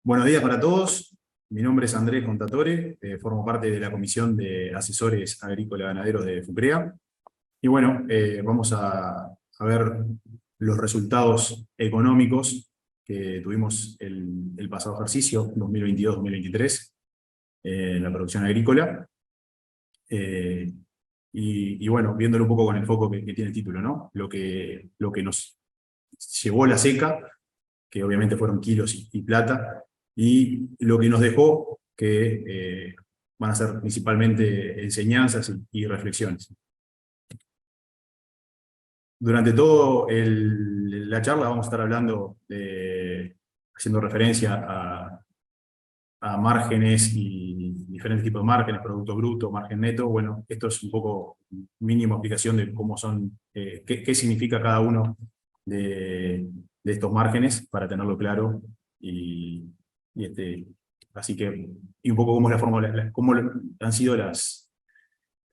Buenos días para todos. Mi nombre es Andrés Contatore, formo parte de la Comisión de Asesores Agrícola Ganaderos de FUCREA. Y bueno, vamos a ver los resultados económicos que tuvimos el pasado ejercicio, 2022-2023, en la producción agrícola. Y bueno, viéndolo un poco con el foco que tiene el título, ¿no? Lo que nos llevó la seca, que obviamente fueron kilos y plata, y lo que nos dejó, que van a ser principalmente enseñanzas y reflexiones. Durante toda la charla vamos a estar hablando, haciendo referencia a márgenes y diferentes tipos de márgenes, producto bruto, margen neto. Bueno, esto es un poco mínima explicación de cómo son, qué significa cada uno de estos márgenes, para tenerlo claro, y así que, y un poco cómo es la fórmula, cómo han sido las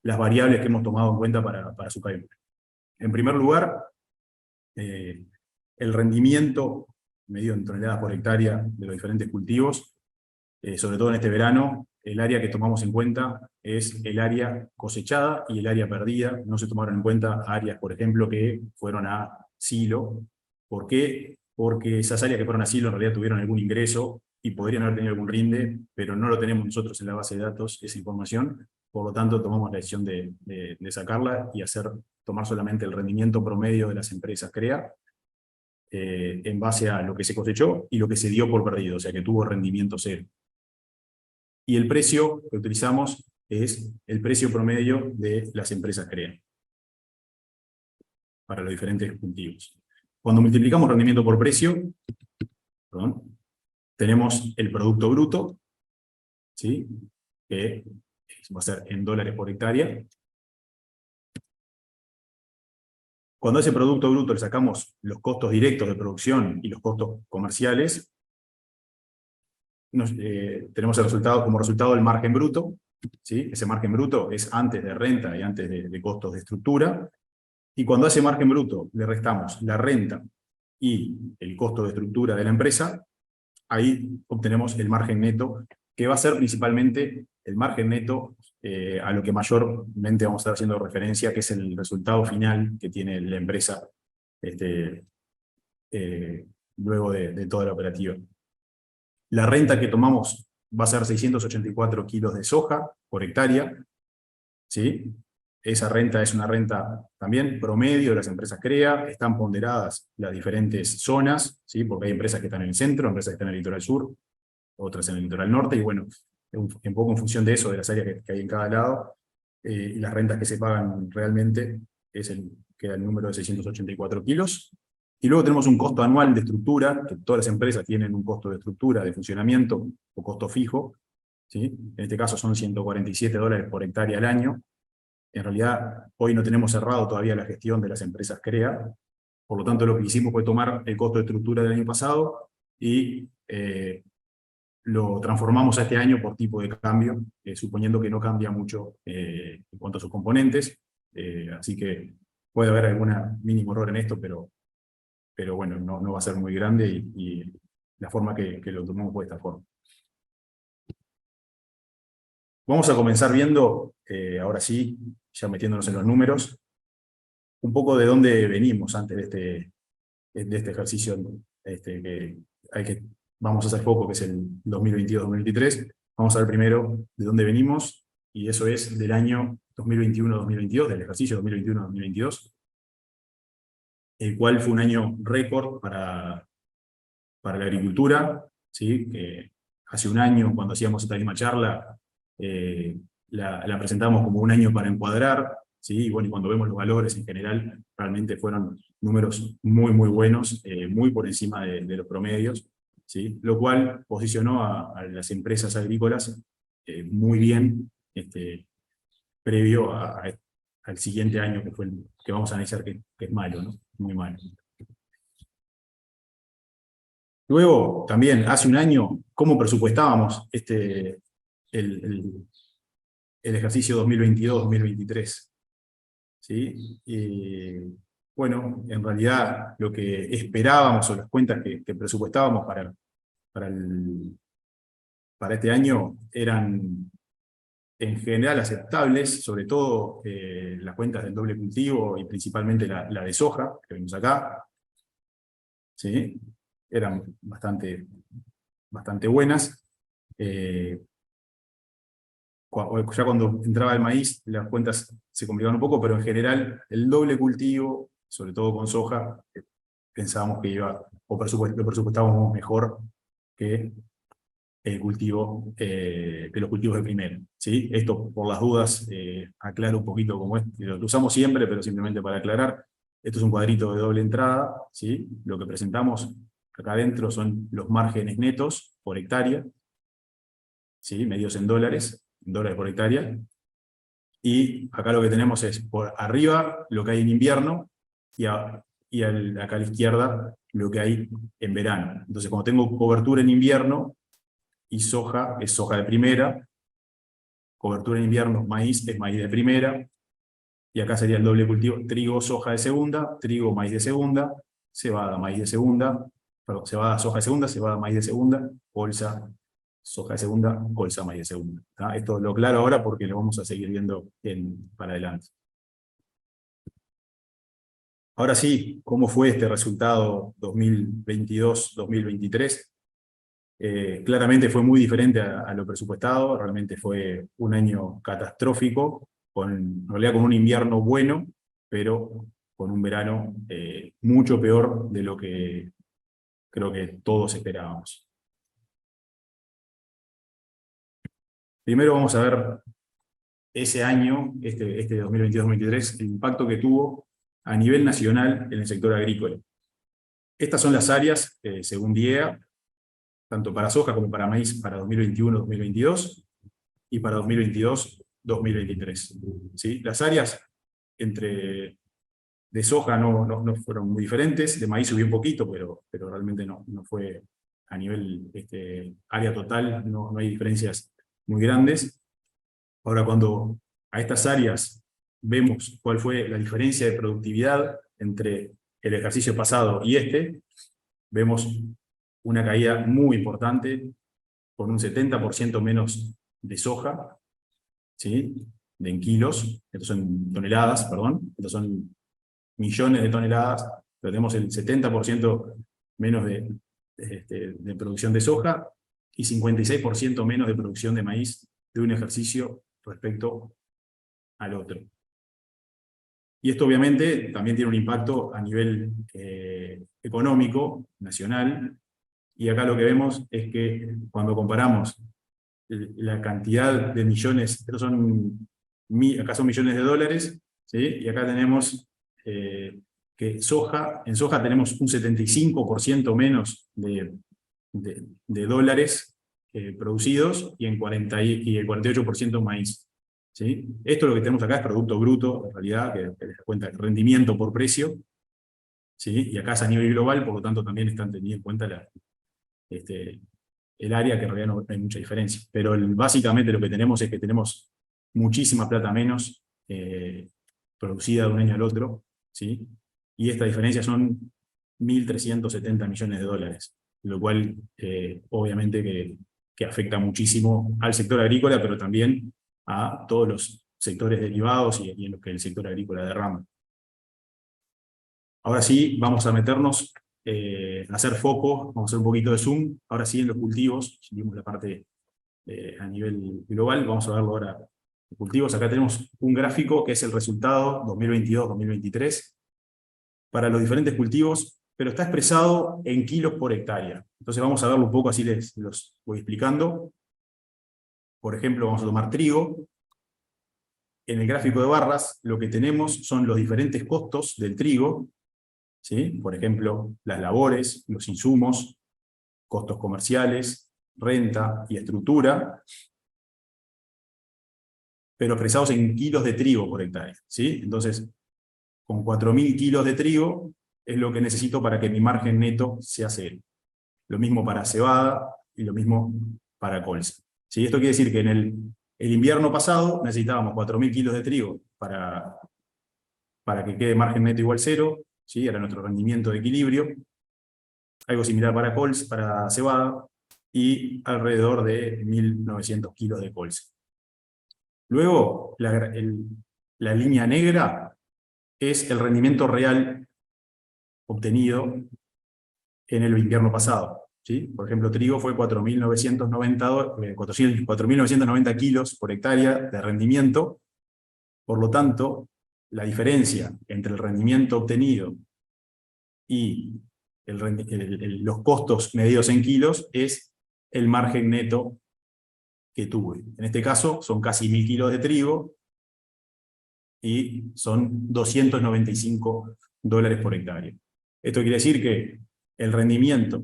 variables que hemos tomado en cuenta para su cálculo. En primer lugar, el rendimiento medido en toneladas por hectárea de los diferentes cultivos. Sobre todo en este verano, el área que tomamos en cuenta es el área cosechada y el área perdida. No se tomaron en cuenta áreas, por ejemplo, que fueron a silo. ¿Por qué? Porque esas áreas que fueron a silo en realidad tuvieron algún ingreso y podrían haber tenido algún rinde, pero no lo tenemos nosotros en la base de datos, esa información. Por lo tanto, tomamos la decisión de sacarla y tomar solamente el rendimiento promedio de las empresas CREA, en base a lo que se cosechó y lo que se dio por perdido, o sea que tuvo rendimiento cero. Y el precio que utilizamos es el precio promedio de las empresas CREA para los diferentes cultivos. Cuando multiplicamos rendimiento por precio, perdón, tenemos el producto bruto, ¿sí? Que va a ser en dólares por hectárea. Cuando a ese producto bruto le sacamos los costos directos de producción y los costos comerciales, tenemos como resultado el margen bruto, ¿sí? Ese margen bruto es antes de renta y antes de costos de estructura. Y cuando a ese margen bruto le restamos la renta y el costo de estructura de la empresa, ahí obtenemos el margen neto, que va a ser principalmente el margen neto, a lo que mayormente vamos a estar haciendo referencia, que es el resultado final que tiene la empresa luego de toda la operativa. La renta que tomamos va a ser 684 kilos de soja por hectárea, ¿sí? Esa renta es una renta también promedio de las empresas CREA. Están ponderadas las diferentes zonas, ¿sí? Porque hay empresas que están en el centro, empresas que están en el litoral sur, otras en el litoral norte, y bueno, un poco en función de eso, de las áreas que hay en cada lado, y las rentas que se pagan realmente, queda el número de 684 kilos. Y luego tenemos un costo anual de estructura, que todas las empresas tienen un costo de estructura, de funcionamiento, o costo fijo, ¿sí? En este caso son $147 por hectárea al año. En realidad, hoy no tenemos cerrado todavía la gestión de las empresas CREA, por lo tanto lo que hicimos fue tomar el costo de estructura del año pasado y lo transformamos a este año por tipo de cambio, suponiendo que no cambia mucho en cuanto a sus componentes, así que puede haber algún mínimo error en esto, pero bueno, no va a ser muy grande, y la forma que lo tomamos fue de esta forma. Vamos a comenzar viendo, ahora sí, ya metiéndonos en los números, un poco de dónde venimos antes de este ejercicio que vamos a hacer foco, que es el 2022-2023. Vamos a ver primero de dónde venimos, y eso es del año 2021-2022, del ejercicio 2021-2022, el cual fue un año récord para la agricultura, ¿sí? Que hace un año, cuando hacíamos esta misma charla, la presentamos como un año para encuadrar, ¿sí? Y bueno, y cuando vemos los valores en general, realmente fueron números muy, muy buenos, muy por encima de los promedios, ¿sí? Lo cual posicionó a las empresas agrícolas muy bien, previo al siguiente año, que fue el que vamos a analizar, que es malo, ¿no? Muy malo. Luego, también, hace un año, ¿cómo presupuestábamos el ejercicio 2022-2023? ¿Sí? Bueno, en realidad lo que esperábamos, o las cuentas que presupuestábamos para para este año eran en general aceptables, sobre todo las cuentas del doble cultivo y principalmente la de soja, que vemos acá, ¿sí? Eran bastante buenas. Ya cuando entraba el maíz, las cuentas se complicaban un poco, pero en general el doble cultivo, sobre todo con soja, pensábamos que iba, o lo presupuestábamos mejor que el cultivo, que los cultivos de primero, ¿sí? Esto, por las dudas, aclaro un poquito cómo es, lo usamos siempre, pero simplemente para aclarar. Esto es un cuadrito de doble entrada, ¿sí? Lo que presentamos acá adentro son los márgenes netos por hectárea, ¿sí? Medidos en dólares por hectárea. Y acá lo que tenemos es, por arriba, lo que hay en invierno, acá a la izquierda, lo que hay en verano. Entonces, cuando tengo cobertura en invierno, y soja es soja de primera, cobertura en invierno, maíz es maíz de primera, y acá sería el doble cultivo, trigo, soja de segunda, trigo, maíz de segunda, cebada, maíz de segunda, perdón, cebada, soja de segunda, cebada, maíz de segunda, colza, soja de segunda, colza, maíz de segunda. ¿Tá? Esto lo claro ahora porque lo vamos a seguir viendo para adelante. Ahora sí, ¿cómo fue este resultado 2022-2023? Claramente fue muy diferente a lo presupuestado, realmente fue un año catastrófico, en realidad con un invierno bueno, pero con un verano mucho peor de lo que creo que todos esperábamos. Primero vamos a ver ese año, este 2022-2023, el impacto que tuvo a nivel nacional en el sector agrícola. Estas son las áreas, según DIEA, tanto para soja como para maíz, para 2021-2022, y para 2022-2023. ¿Sí? Las áreas de soja no fueron muy diferentes, de maíz subió un poquito, pero realmente no fue a nivel área total, no hay diferencias muy grandes. Ahora, cuando a estas áreas vemos cuál fue la diferencia de productividad entre el ejercicio pasado y vemos una caída muy importante, con un 70% menos de soja, ¿sí? En kilos, estos son toneladas, perdón, estos son millones de toneladas, pero tenemos el 70% menos de producción de soja y 56% menos de producción de maíz de un ejercicio respecto al otro. Y esto obviamente también tiene un impacto a nivel económico, nacional, y acá lo que vemos es que cuando comparamos la cantidad de millones, estos son, acá son millones de dólares, ¿sí? Y acá tenemos que en soja tenemos un 75% menos de dólares producidos y el 48% maíz. ¿Sí? Esto lo que tenemos acá es producto bruto, en realidad, que les da cuenta el rendimiento por precio, ¿sí? Y acá es a nivel global, por lo tanto también están teniendo en cuenta el área, que en realidad no hay mucha diferencia. Pero básicamente lo que tenemos es que tenemos muchísima plata menos producida de un año al otro, ¿sí? Y esta diferencia son 1.370 millones de dólares, lo cual obviamente que afecta muchísimo al sector agrícola, pero también a todos los sectores derivados y en los que el sector agrícola derrama. Ahora sí, vamos a meternos, a hacer foco, vamos a hacer un poquito de zoom, ahora sí en los cultivos, si vimos la parte a nivel global, vamos a verlo ahora en cultivos. Acá tenemos un gráfico que es el resultado 2022-2023 para los diferentes cultivos, pero está expresado en kilos por hectárea. Entonces vamos a verlo un poco, así los voy explicando. Por ejemplo, vamos a tomar trigo. En el gráfico de barras, lo que tenemos son los diferentes costos del trigo, ¿sí? Por ejemplo, las labores, los insumos, costos comerciales, renta y estructura, pero expresados en kilos de trigo por hectárea, ¿sí? Entonces, con 4.000 kilos de trigo es lo que necesito para que mi margen neto sea cero. Lo mismo para cebada y lo mismo para colza. ¿Sí? Esto quiere decir que en el invierno pasado necesitábamos 4.000 kilos de trigo para que quede margen neto igual cero, ¿sí? Era nuestro rendimiento de equilibrio. Algo similar para cebada, y alrededor de 1.900 kilos de colza. Luego, la línea negra es el rendimiento real obtenido en el invierno pasado. ¿Sí? Por ejemplo, trigo fue 4.990 kilos por hectárea de rendimiento. Por lo tanto, la diferencia entre el rendimiento obtenido y los costos medidos en kilos es el margen neto que tuve. En este caso son casi 1.000 kilos de trigo y son $295 por hectárea. Esto quiere decir que el rendimiento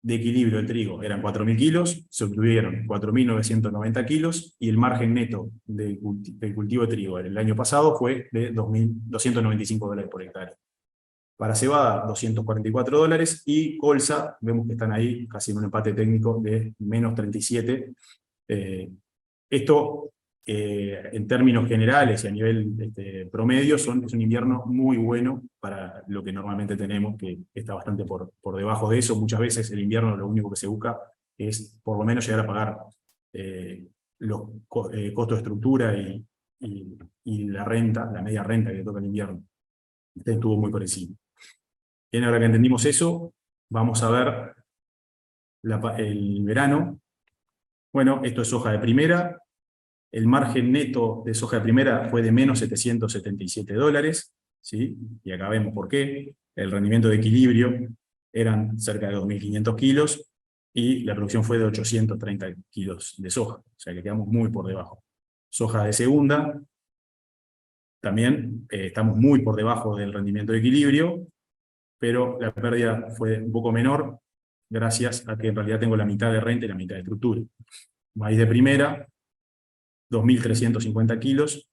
de equilibrio de trigo eran 4.000 kilos, se obtuvieron 4.990 kilos, y el margen neto del cultivo de trigo en el año pasado fue de $295 por hectárea. Para cebada, $244, y colza, vemos que están ahí casi en un empate técnico de menos 37. Esto, en términos generales y a nivel promedio, es un invierno muy bueno para lo que normalmente tenemos, que está bastante por debajo de eso. Muchas veces el invierno lo único que se busca es por lo menos llegar a pagar los costos de estructura y la renta, la media renta que toca el invierno. Este estuvo muy por encima. Bien, ahora que entendimos eso, vamos a ver el verano. Bueno, esto es soja de primera. El margen neto de soja de primera fue de menos $777, ¿sí? Y acá vemos por qué. El rendimiento de equilibrio eran cerca de 2.500 kilos, y la producción fue de 830 kilos de soja, o sea que quedamos muy por debajo. Soja de segunda, también estamos muy por debajo del rendimiento de equilibrio, pero la pérdida fue un poco menor, gracias a que en realidad tengo la mitad de renta y la mitad de estructura. Maíz de primera, 2.350 kilos,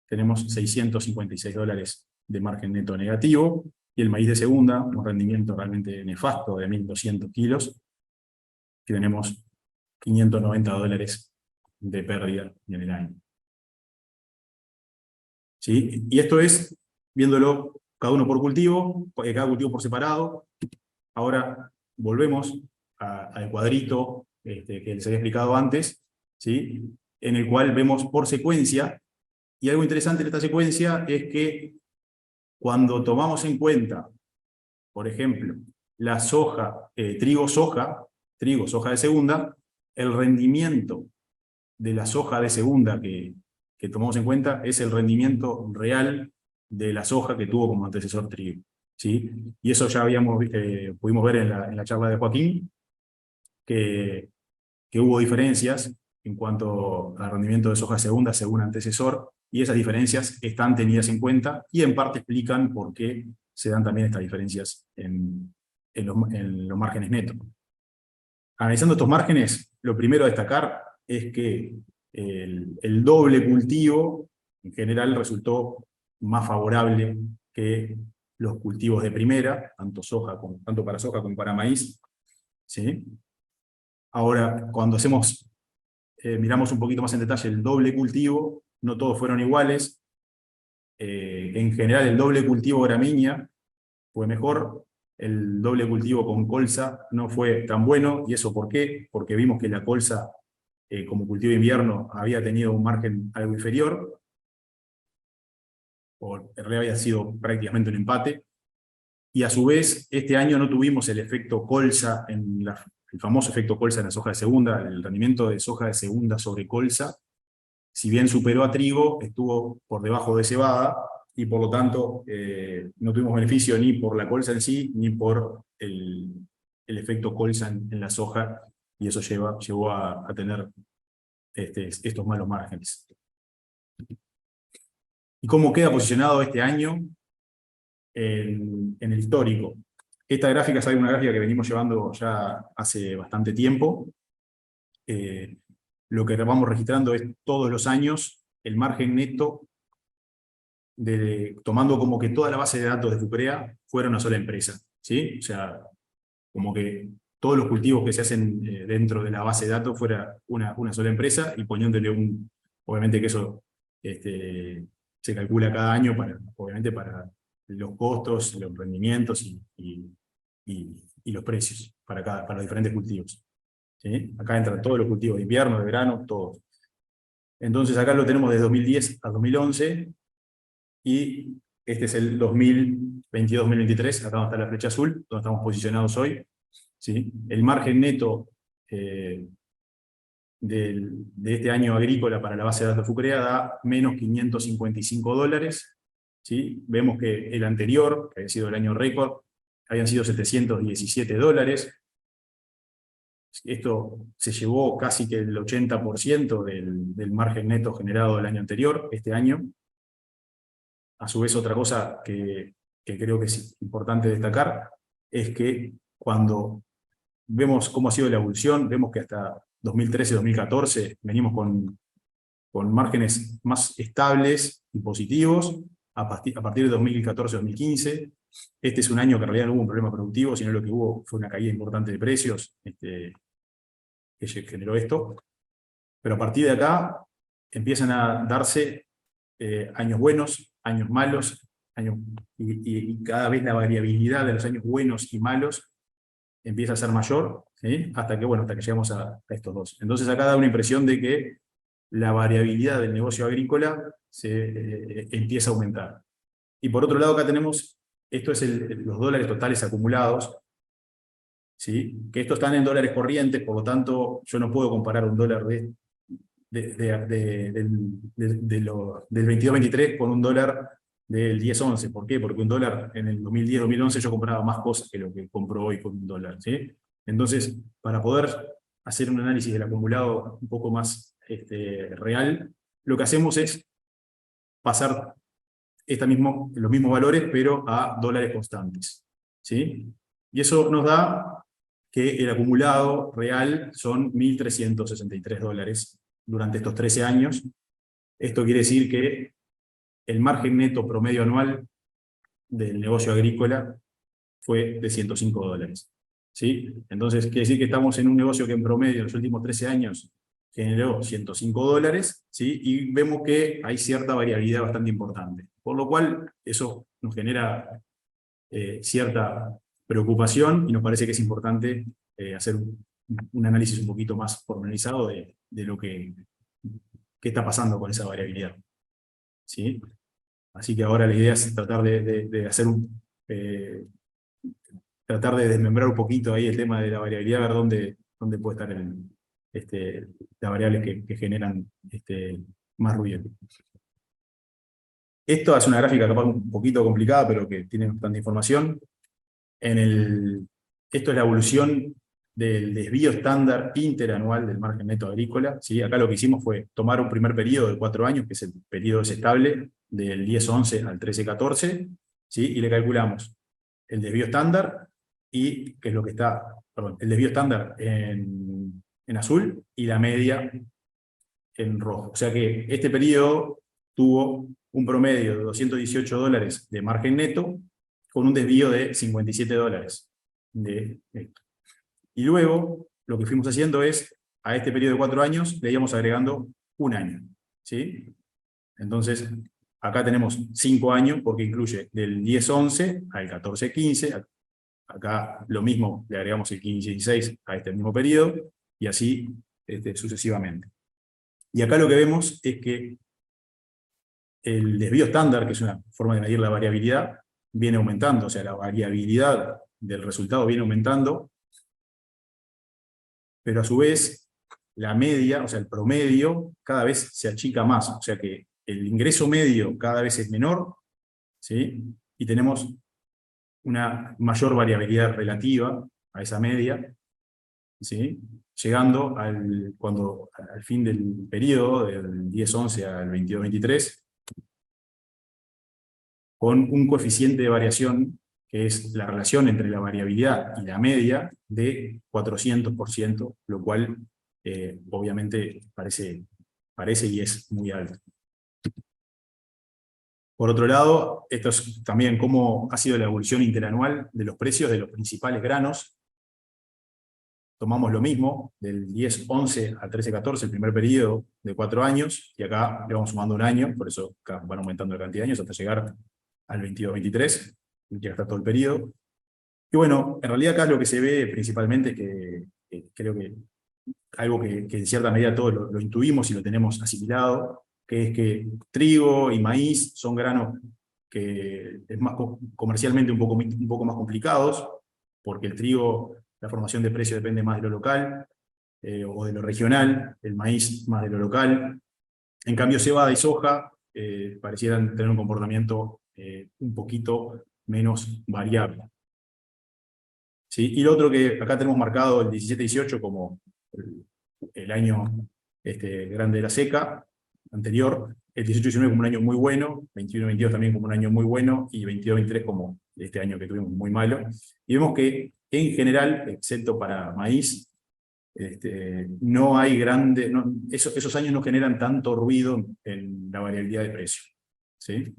tenemos $656 de margen neto negativo, y el maíz de segunda, un rendimiento realmente nefasto de 1.200 kilos, que tenemos $590 de pérdida en el año. ¿Sí? Y esto es, viéndolo cada uno por cultivo, cada cultivo por separado. Ahora volvemos al cuadrito que les había explicado antes, ¿sí? En el cual vemos por secuencia, y algo interesante en esta secuencia es que cuando tomamos en cuenta, por ejemplo, la soja, trigo-soja de segunda, el rendimiento de la soja de segunda que tomamos en cuenta es el rendimiento real de la soja que tuvo como antecesor trigo, ¿sí? Y eso ya pudimos ver en la charla de Joaquín, que hubo diferencias en cuanto al rendimiento de soja de segunda según antecesor, y esas diferencias están tenidas en cuenta, y en parte explican por qué se dan también estas diferencias en los márgenes netos. Analizando estos márgenes, lo primero a destacar es que el doble cultivo en general resultó más favorable que los cultivos de primera, tanto para soja como para maíz, ¿sí? Ahora, cuando miramos un poquito más en detalle el doble cultivo, no todos fueron iguales. En general, el doble cultivo gramínea fue mejor. El doble cultivo con colza no fue tan bueno. ¿Y eso por qué? Porque vimos que la colza, como cultivo de invierno, había tenido un margen algo inferior, o en realidad había sido prácticamente un empate. Y a su vez, este año no tuvimos el efecto colza, el famoso efecto colza en la soja de segunda. El rendimiento de soja de segunda sobre colza, si bien superó a trigo, estuvo por debajo de cebada, y por lo tanto no tuvimos beneficio ni por la colza en sí, ni por el efecto colza en la soja, y eso llevó a tener estos malos márgenes. ¿Y cómo queda posicionado este año en el histórico? Esta gráfica es una gráfica que venimos llevando ya hace bastante tiempo. Lo que vamos registrando es todos los años el margen neto, tomando como que toda la base de datos de FUCREA fuera una sola empresa, ¿sí? O sea, como que todos los cultivos que se hacen dentro de la base de datos fuera una sola empresa, y poniéndole obviamente que eso se calcula cada año, obviamente para los costos, los rendimientos y los precios para los diferentes cultivos. ¿sí? Acá entran todos los cultivos de invierno, de verano, todos. Entonces acá lo tenemos de 2010 a 2011, y este es el 2022-2023, acá donde está la flecha azul, donde estamos posicionados hoy. ¿Sí? El margen neto de este año agrícola para la base de datos FUCREA da menos $555. ¿Sí? Vemos que el anterior, que había sido el año récord, habían sido $717. Esto se llevó casi que el 80% del margen neto generado el año anterior, este año. A su vez, otra cosa que creo que es importante destacar es que cuando vemos cómo ha sido la evolución, vemos que hasta 2013-2014 venimos con márgenes más estables y positivos. A partir de 2014-2015, este es un año que en realidad no hubo un problema productivo, sino lo que hubo fue una caída importante de precios que generó esto. Pero a partir de acá empiezan a darse años buenos, años malos, y cada vez la variabilidad de los años buenos y malos empieza a ser mayor, ¿sí? Hasta que llegamos a estos dos. Entonces acá da una impresión de que la variabilidad del negocio agrícola empieza a aumentar. Y por otro lado acá tenemos, esto es los dólares totales acumulados, ¿sí? Que estos están en dólares corrientes, por lo tanto yo no puedo comparar un dólar del 22-23 con un dólar del 10-11. ¿Por qué? Porque un dólar en el 2010-2011 yo compraba más cosas que lo que compro hoy con un dólar, ¿sí? Entonces, para poder hacer un análisis del acumulado un poco más real, lo que hacemos es pasar los mismos valores, pero a dólares constantes, ¿sí? Y eso nos da que el acumulado real son $1.363 durante estos 13 años. Esto quiere decir que el margen neto promedio anual del negocio agrícola fue de $105. ¿Sí? Entonces, quiere decir que estamos en un negocio que en promedio en los últimos 13 años generó $105, ¿sí? Y vemos que hay cierta variabilidad bastante importante. Por lo cual, eso nos genera cierta preocupación y nos parece que es importante hacer un análisis un poquito más pormenorizado de lo que está pasando con esa variabilidad. ¿Sí? Así que ahora la idea es tratar de hacer tratar de desmembrar un poquito ahí el tema de la variabilidad, ver dónde puede estar las variables que generan más ruido. Esto es una gráfica capaz un poquito complicada, pero que tiene bastante información. Esto es la evolución del desvío estándar interanual del margen neto agrícola. ¿Sí? Acá lo que hicimos fue tomar un primer periodo de 4 años, que es el periodo estable, del 10-11 al 13-14, ¿sí? Y le calculamos el desvío estándar, que es lo que está, perdón, el desvío estándar en azul y la media en rojo. O sea que este periodo tuvo un promedio de $218 de margen neto, con un desvío de $57 de esto. Y luego, lo que fuimos haciendo es, a este periodo de 4 años, le íbamos agregando un año. ¿Sí? Entonces, acá tenemos 5 años, porque incluye del 10-11 al 14-15, acá lo mismo, le agregamos el 15-16 a este mismo periodo, y así sucesivamente. Y acá lo que vemos es que el desvío estándar, que es una forma de medir la variabilidad, viene aumentando, o sea, la variabilidad del resultado viene aumentando, pero a su vez, la media, o sea, el promedio, cada vez se achica más, o sea que el ingreso medio cada vez es menor, ¿sí? Y tenemos una mayor variabilidad relativa a esa media, ¿sí? Llegando al fin del periodo, del 10-11 al 22-23, con un coeficiente de variación, que es la relación entre la variabilidad y la media, de 400%, lo cual obviamente parece y es muy alto. Por otro lado, esto es también cómo ha sido la evolución interanual de los precios de los principales granos. Tomamos lo mismo, del 10-11 al 13-14, el primer periodo de 4 años, y acá le vamos sumando un año, por eso acá van aumentando la cantidad de años hasta llegar al 22-23, y que está todo el periodo. Y bueno, en realidad acá lo que se ve principalmente, que creo que algo que en cierta medida todos lo intuimos y lo tenemos asimilado, que es que trigo y maíz son granos que es más comercialmente un poco más complicados, porque el trigo, la formación de precio depende más de lo local, o de lo regional, el maíz más de lo local. En cambio, cebada y soja parecieran tener un comportamiento un poquito menos variable. ¿Sí? Y lo otro que acá tenemos marcado el 17-18 como el año grande de la seca, anterior, el 18-19 como un año muy bueno, 21-22 también como un año muy bueno, y 22-23 como este año que tuvimos muy malo. Y vemos que en general, excepto para maíz, no hay grandes, esos años no generan tanto ruido en la variabilidad de precio. ¿Sí?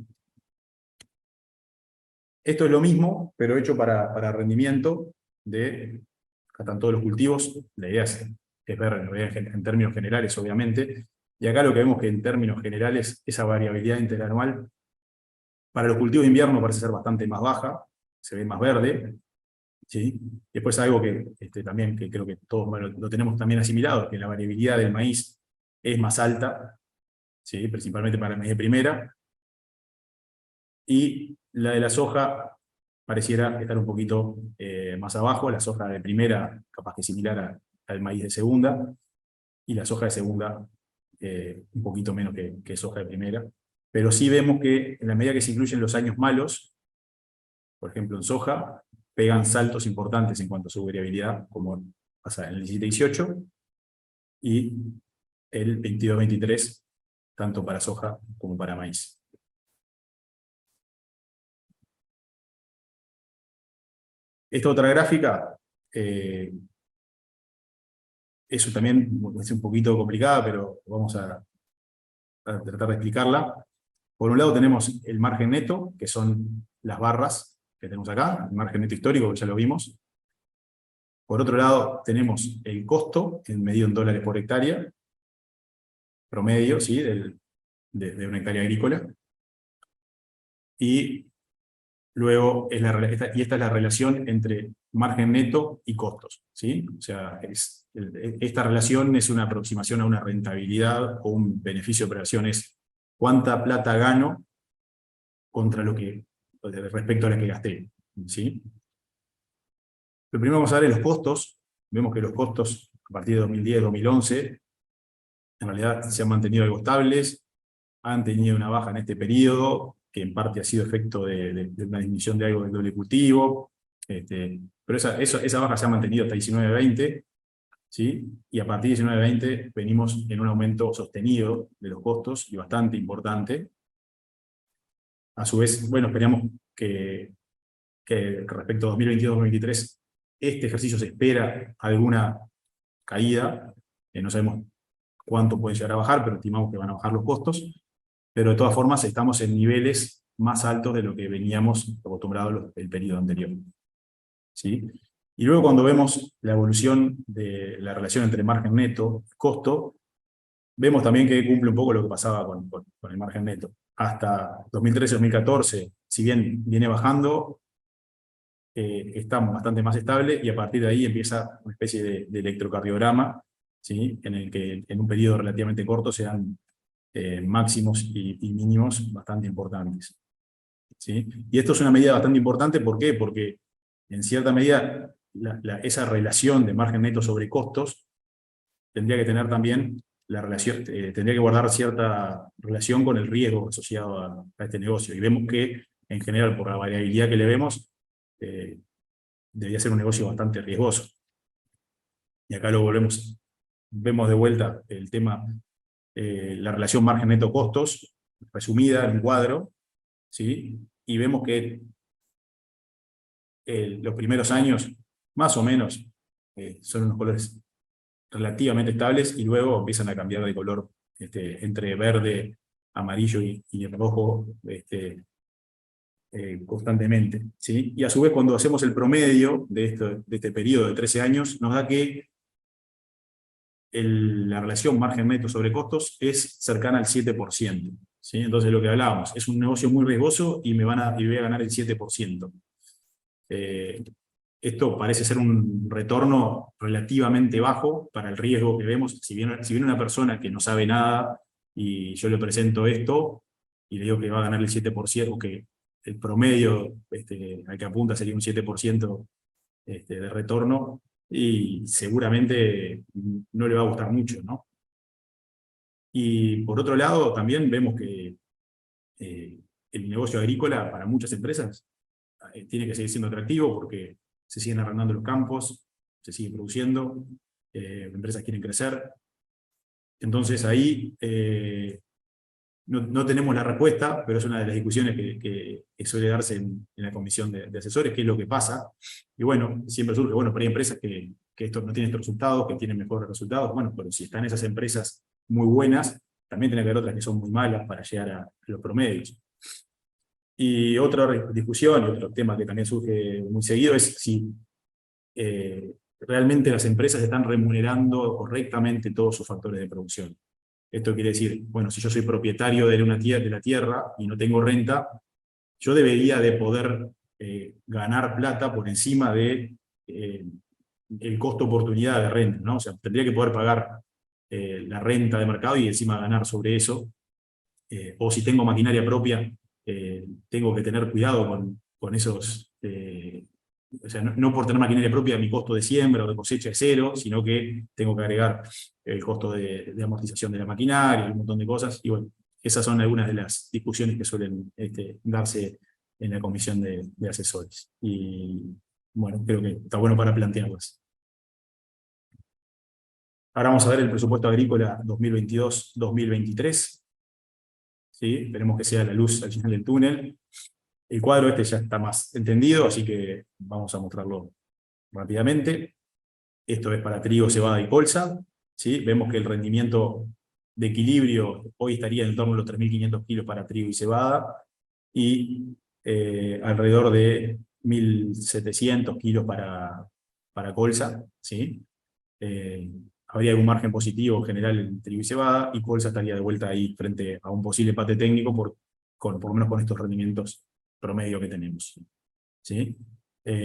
Esto es lo mismo, pero hecho para rendimiento de, acá están todos los cultivos, la idea es ver en términos generales, obviamente, y acá lo que vemos que en términos generales, esa variabilidad interanual, para los cultivos de invierno parece ser bastante más baja, se ve más verde, ¿sí? Después algo que también que creo que todos lo tenemos también asimilado, que la variabilidad del maíz es más alta, ¿sí? Principalmente para el maíz de primera, y la de la soja pareciera estar un poquito más abajo, la soja de primera capaz que similar al maíz de segunda, y la soja de segunda un poquito menos que soja de primera. Pero sí vemos que en la medida que se incluyen los años malos, por ejemplo en soja, pegan saltos importantes en cuanto a su variabilidad, como pasa en el 17-18 y el 22-23, tanto para soja como para maíz. Esta otra gráfica, eso también es un poquito complicada, pero vamos a tratar de explicarla. Por un lado tenemos el margen neto, que son las barras que tenemos acá, el margen neto histórico, que ya lo vimos. Por otro lado tenemos el costo, medido en dólares por hectárea, promedio, ¿sí? de una hectárea agrícola. Y luego, esta es la relación entre margen neto y costos, ¿sí? O sea, esta relación es una aproximación a una rentabilidad o un beneficio de operación, es cuánta plata gano contra respecto a la que gasté, ¿sí? Lo primero vamos a ver es los costos. Vemos que los costos, a partir de 2010-2011, en realidad se han mantenido algo estables, han tenido una baja en este periodo, que en parte ha sido efecto de una disminución de algo del doble cultivo, pero esa baja se ha mantenido hasta 19-20, ¿sí? Y a partir de 19-20 venimos en un aumento sostenido de los costos, y bastante importante. A su vez, bueno, esperamos que respecto a 2022-2023, este ejercicio se espera alguna caída, no sabemos cuánto puede llegar a bajar, pero estimamos que van a bajar los costos, pero de todas formas estamos en niveles más altos de lo que veníamos acostumbrados el periodo anterior. ¿Sí? Y luego cuando vemos la evolución de la relación entre margen neto y costo, vemos también que cumple un poco lo que pasaba con el margen neto. Hasta 2013-2014, si bien viene bajando, estamos bastante más estable, y a partir de ahí empieza una especie de electrocardiograma, ¿sí? En el que en un periodo relativamente corto se dan máximos y mínimos bastante importantes. ¿Sí? Y esto es una medida bastante importante, ¿por qué? Porque en cierta medida esa relación de margen neto sobre costos tendría que tener también la relación, tendría que guardar cierta relación con el riesgo asociado a este negocio. Y vemos que, en general, por la variabilidad que le vemos, debería ser un negocio bastante riesgoso. Y acá vemos de vuelta el tema, la relación margen neto costos, resumida en un cuadro, ¿sí? Y vemos que los primeros años, más o menos, son unos colores relativamente estables, y luego empiezan a cambiar de color entre verde, amarillo y rojo constantemente, ¿sí? Y a su vez, cuando hacemos el promedio de este periodo de 13 años, nos da que la relación margen neto sobre costos es cercana al 7%. ¿Sí? Entonces, lo que hablábamos, es un negocio muy riesgoso y voy a ganar el 7%. esto parece ser un retorno relativamente bajo para el riesgo que vemos. Si viene una persona que no sabe nada y yo le presento esto y le digo que va a ganar el 7%, o que el promedio al que apunta sería un 7% de retorno, y seguramente no le va a gustar mucho, ¿no? Y por otro lado, también vemos que el negocio agrícola para muchas empresas tiene que seguir siendo atractivo porque se siguen arrendando los campos, se sigue produciendo, empresas quieren crecer. Entonces ahí no tenemos la respuesta, pero es una de las discusiones que suele darse en la comisión de asesores, qué es lo que pasa. Y bueno, siempre surge, bueno, pero hay empresas que esto no tienen estos resultados, que tienen mejores resultados. Bueno, pero si están esas empresas muy buenas, también tiene que haber otras que son muy malas para llegar a los promedios. Y otra discusión, y otro tema que también surge muy seguido, es si realmente las empresas están remunerando correctamente todos sus factores de producción. Esto quiere decir, bueno, si yo soy propietario de la tierra y no tengo renta, yo debería de poder ganar plata por encima de el costo oportunidad de renta, ¿no? O sea, tendría que poder pagar la renta de mercado y encima ganar sobre eso. O si tengo maquinaria propia, tengo que tener cuidado con esos... o sea, no por tener maquinaria propia mi costo de siembra o de cosecha es cero, sino que tengo que agregar el costo de amortización de la maquinaria y un montón de cosas. Y bueno, esas son algunas de las discusiones que suelen darse en la comisión de asesores. Y bueno, creo que está bueno para plantearlas. Ahora vamos a ver el presupuesto agrícola 2022-2023. ¿Sí? Esperemos que sea la luz al final del túnel. El cuadro ya está más entendido, así que vamos a mostrarlo rápidamente. Esto es para trigo, cebada y colza. ¿Sí? Vemos que el rendimiento de equilibrio hoy estaría en torno a los 3.500 kilos para trigo y cebada, y alrededor de 1.700 kilos para colza. ¿Sí? Habría algún margen positivo general en trigo y cebada, y colza estaría de vuelta ahí frente a un posible empate técnico por lo menos con estos rendimientos promedio que tenemos. ¿Sí?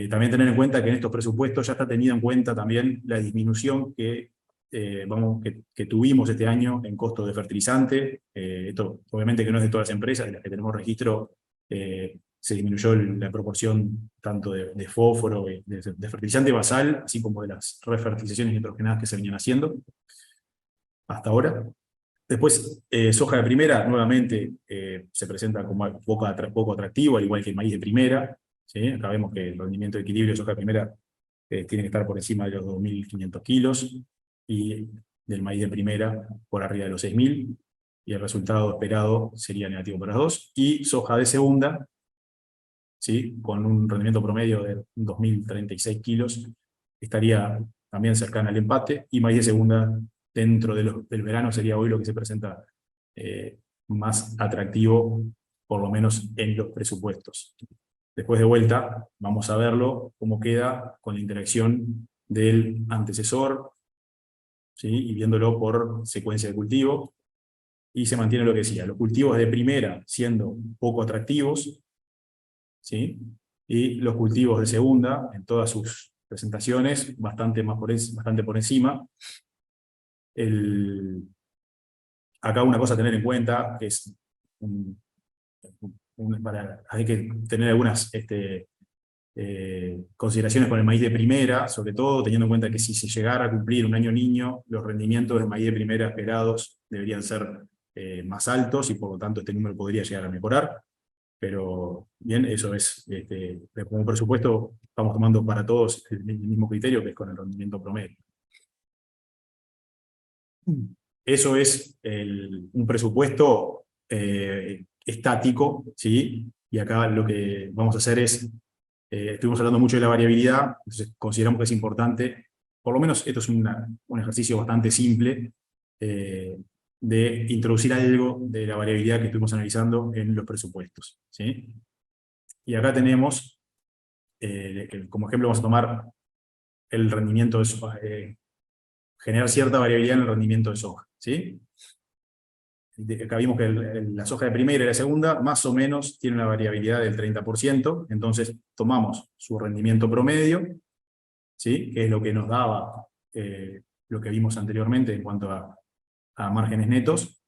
También tener en cuenta que en estos presupuestos ya está tenida en cuenta también la disminución que tuvimos este año en costo de fertilizante. Esto obviamente que no es de todas las empresas, de las que tenemos registro, se disminuyó la proporción tanto de fósforo, de fertilizante basal, así como de las refertilizaciones nitrogenadas que se venían haciendo hasta ahora. Después, soja de primera, nuevamente, se presenta como poco atractivo, al igual que el maíz de primera. ¿Sí? Acá vemos que el rendimiento de equilibrio de soja de primera tiene que estar por encima de los 2.500 kilos, y del maíz de primera por arriba de los 6.000, y el resultado esperado sería negativo para las dos. Y soja de segunda, ¿sí? Con un rendimiento promedio de 2.036 kilos, estaría también cercana al empate, y maíz de segunda dentro del verano sería hoy lo que se presenta más atractivo, por lo menos en los presupuestos. Después de vuelta, vamos a verlo, cómo queda con la interacción del antecesor, ¿sí? Y viéndolo por secuencia de cultivo, y se mantiene lo que decía, los cultivos de primera siendo poco atractivos, ¿sí? Y los cultivos de segunda, en todas sus presentaciones, bastante por encima. Acá una cosa a tener en cuenta, que es hay que tener algunas consideraciones con el maíz de primera, sobre todo teniendo en cuenta que si se llegara a cumplir un año niño, los rendimientos del maíz de primera esperados deberían ser más altos, y por lo tanto este número podría llegar a mejorar. Pero bien, eso es, como presupuesto estamos tomando para todos el mismo criterio, que es con el rendimiento promedio. Eso es un presupuesto estático, ¿sí? Y acá lo que vamos a hacer es, estuvimos hablando mucho de la variabilidad, entonces consideramos que es importante, por lo menos esto es un ejercicio bastante simple, de introducir algo de la variabilidad que estuvimos analizando en los presupuestos, ¿sí? Y acá tenemos, como ejemplo vamos a tomar el rendimiento de soja, generar cierta variabilidad en el rendimiento de soja, ¿sí? Acá vimos que la soja de primera y la segunda más o menos tiene una variabilidad del 30%, entonces tomamos su rendimiento promedio ¿sí? Que es lo que nos daba lo que vimos anteriormente en cuanto a márgenes netos,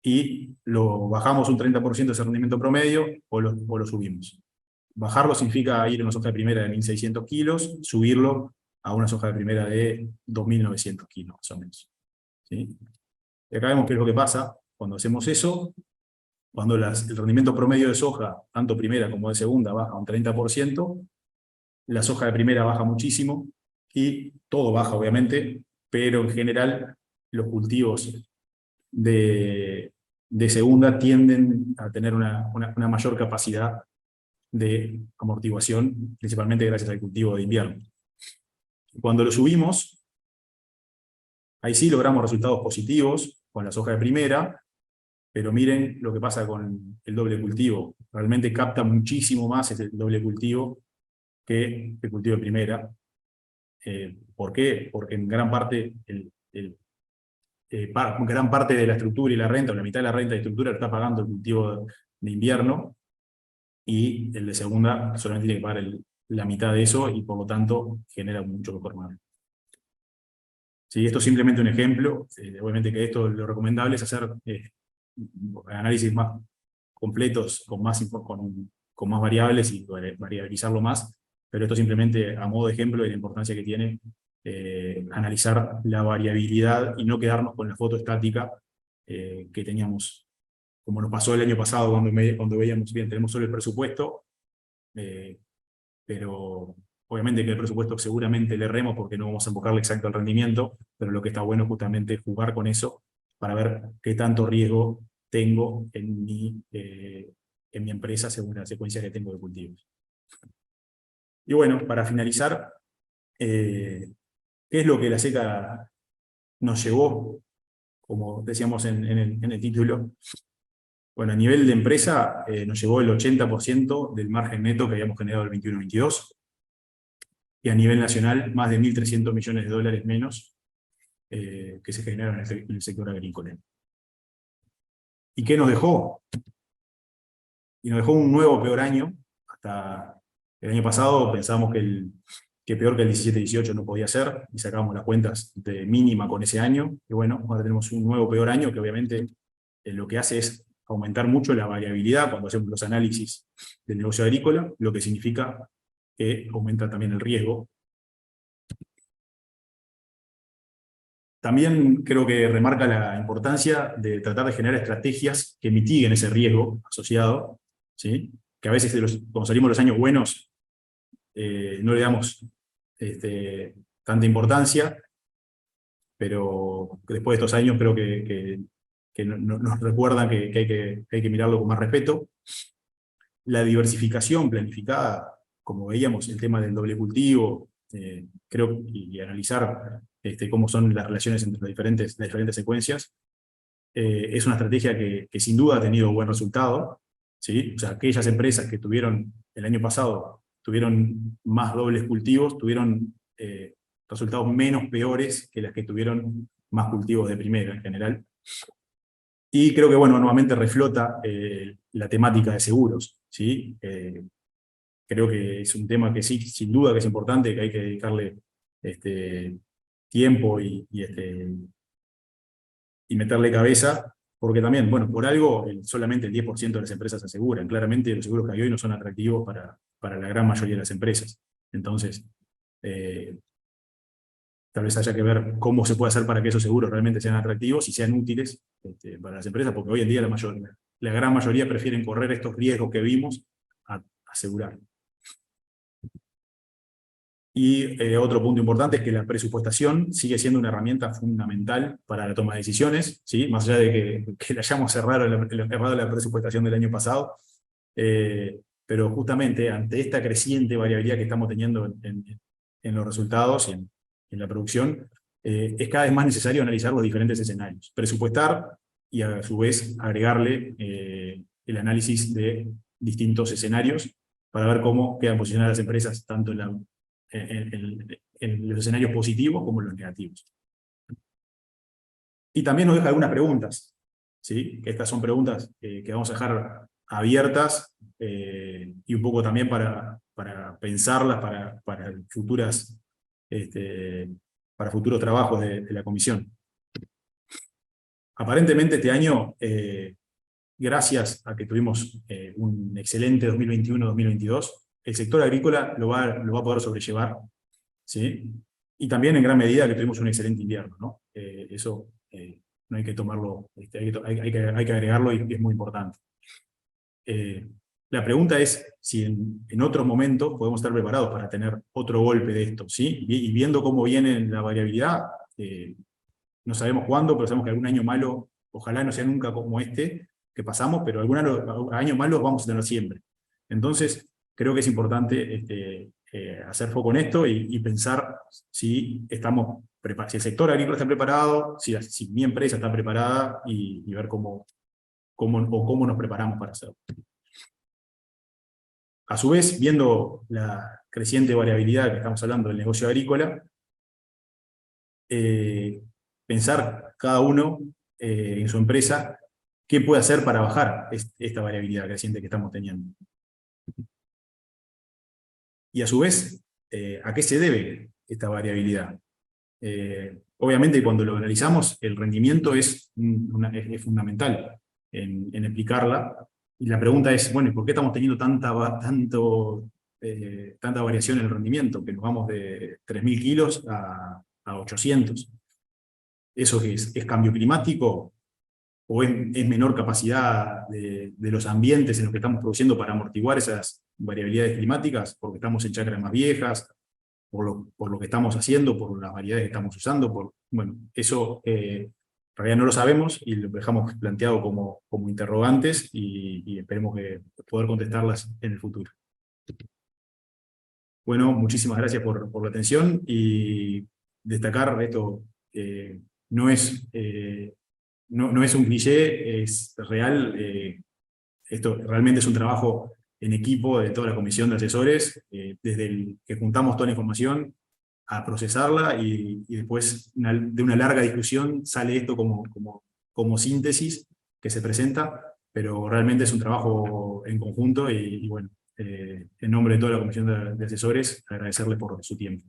y lo bajamos un 30% ese rendimiento promedio, o lo subimos. Bajarlo significa ir a una soja de primera de 1.600 kilos, subirlo a una soja de primera de 2.900 kilos, más o menos. ¿Sí? Y acá vemos qué es lo que pasa cuando hacemos eso. Cuando el rendimiento promedio de soja, tanto primera como de segunda, baja un 30%, la soja de primera baja muchísimo, y todo baja obviamente, pero en general los cultivos de segunda tienden a tener una mayor capacidad de amortiguación, principalmente gracias al cultivo de invierno. Cuando lo subimos, ahí sí logramos resultados positivos con la soja de primera, pero miren lo que pasa con el doble cultivo. Realmente capta muchísimo más el doble cultivo que el cultivo de primera. ¿Por qué? Porque en gran parte, gran parte de la estructura y la renta, o la mitad de la renta y estructura, lo está pagando el cultivo de invierno, y el de segunda solamente tiene que pagar la mitad de eso, y por lo tanto genera mucho mejor margen. Sí, esto es simplemente un ejemplo. Obviamente que esto lo recomendable es hacer análisis más completos, con más variables, y variabilizarlo más, pero esto simplemente a modo de ejemplo de la importancia que tiene analizar la variabilidad y no quedarnos con la foto estática que teníamos, como nos pasó el año pasado cuando veíamos, bien, tenemos solo el presupuesto, pero obviamente que el presupuesto seguramente le erremos porque no vamos a enfocarle exacto al rendimiento, pero lo que está bueno es justamente jugar con eso para ver qué tanto riesgo tengo en mi empresa según la secuencia que tengo de cultivos. Y bueno, para finalizar, ¿qué es lo que la seca nos llevó? Como decíamos en el título. Bueno, a nivel de empresa nos llevó el 80% del margen neto que habíamos generado el 21-22, y a nivel nacional más de 1.300 millones de dólares menos que se generaron en el sector agrícola. ¿Y qué nos dejó? Y nos dejó un nuevo peor año. Hasta el año pasado pensábamos que peor que el 17-18 no podía ser, y sacábamos las cuentas de mínima con ese año, y bueno, ahora tenemos un nuevo peor año que obviamente lo que hace es aumentar mucho la variabilidad cuando hacemos los análisis del negocio agrícola, lo que significa que aumenta también el riesgo. También creo que remarca la importancia de tratar de generar estrategias que mitiguen ese riesgo asociado, ¿sí? Que a veces cuando salimos de los años buenos no le damos tanta importancia, pero después de estos años creo que nos recuerdan que hay que mirarlo con más respeto. La diversificación planificada, como veíamos, el tema del doble cultivo, creo, y analizar cómo son las relaciones entre las diferentes secuencias, es una estrategia que sin duda ha tenido buen resultado, ¿sí? O sea, aquellas empresas que tuvieron el año pasado, tuvieron más dobles cultivos, tuvieron resultados menos peores que las que tuvieron más cultivos de primera en general. Y creo que, bueno, nuevamente reflota la temática de seguros, ¿sí? Creo que es un tema que sí, sin duda que es importante, que hay que dedicarle tiempo y meterle cabeza, porque también, bueno, por algo solamente el 10% de las empresas aseguran. Claramente los seguros que hay hoy no son atractivos para la gran mayoría de las empresas. Entonces, tal vez haya que ver cómo se puede hacer para que esos seguros realmente sean atractivos y sean útiles para las empresas, porque hoy en día la gran mayoría prefieren correr estos riesgos que vimos a asegurar. Y otro punto importante es que la presupuestación sigue siendo una herramienta fundamental para la toma de decisiones, ¿sí? Más allá de que le hayamos errado la presupuestación del año pasado, pero justamente ante esta creciente variabilidad que estamos teniendo en los resultados y en la producción, es cada vez más necesario analizar los diferentes escenarios, presupuestar y a su vez agregarle el análisis de distintos escenarios para ver cómo quedan posicionadas las empresas tanto en los escenarios positivos como en los negativos. Y también nos deja algunas preguntas, ¿sí? Estas son preguntas que vamos a dejar abiertas y un poco también para pensarlas para futuras para futuros trabajos de la comisión. Aparentemente este año, gracias a que tuvimos un excelente 2021-2022, el sector agrícola lo va a poder sobrellevar, ¿sí? Y también en gran medida que tuvimos un excelente invierno, ¿no? Eso no hay que tomarlo, hay que agregarlo y es muy importante. La pregunta es si en otros momentos podemos estar preparados para tener otro golpe de esto, ¿sí? Y viendo cómo viene la variabilidad, no sabemos cuándo, pero sabemos que algún año malo, ojalá no sea nunca como este que pasamos, pero algún año malo vamos a tener siempre. Entonces, creo que es importante hacer foco en esto y pensar si estamos preparados, si el sector agrícola está preparado, si mi empresa está preparada y ver cómo nos preparamos para hacerlo. A su vez, viendo la creciente variabilidad que estamos hablando del negocio agrícola, pensar cada uno en su empresa qué puede hacer para bajar esta variabilidad creciente que estamos teniendo. Y a su vez, ¿a qué se debe esta variabilidad? Obviamente cuando lo analizamos, el rendimiento es fundamental en explicarla. Y la pregunta es, bueno, ¿por qué estamos teniendo tanta variación en el rendimiento? Que nos vamos de 3.000 kilos a 800. ¿Eso qué es? ¿Es cambio climático? ¿O es menor capacidad de los ambientes en los que estamos produciendo para amortiguar esas variabilidades climáticas? Porque estamos en chacras más viejas, por lo que estamos haciendo, por las variedades que estamos usando. Bueno, eso en realidad no lo sabemos y lo dejamos planteado como interrogantes y esperemos poder contestarlas en el futuro. Bueno, muchísimas gracias por la atención y destacar esto. No es un cliché, es real. Esto realmente es un trabajo en equipo de toda la comisión de asesores, desde el que juntamos toda la información a procesarla y después de una larga discusión sale esto como síntesis que se presenta, pero realmente es un trabajo en conjunto y bueno, en nombre de toda la comisión de asesores, agradecerles por su tiempo.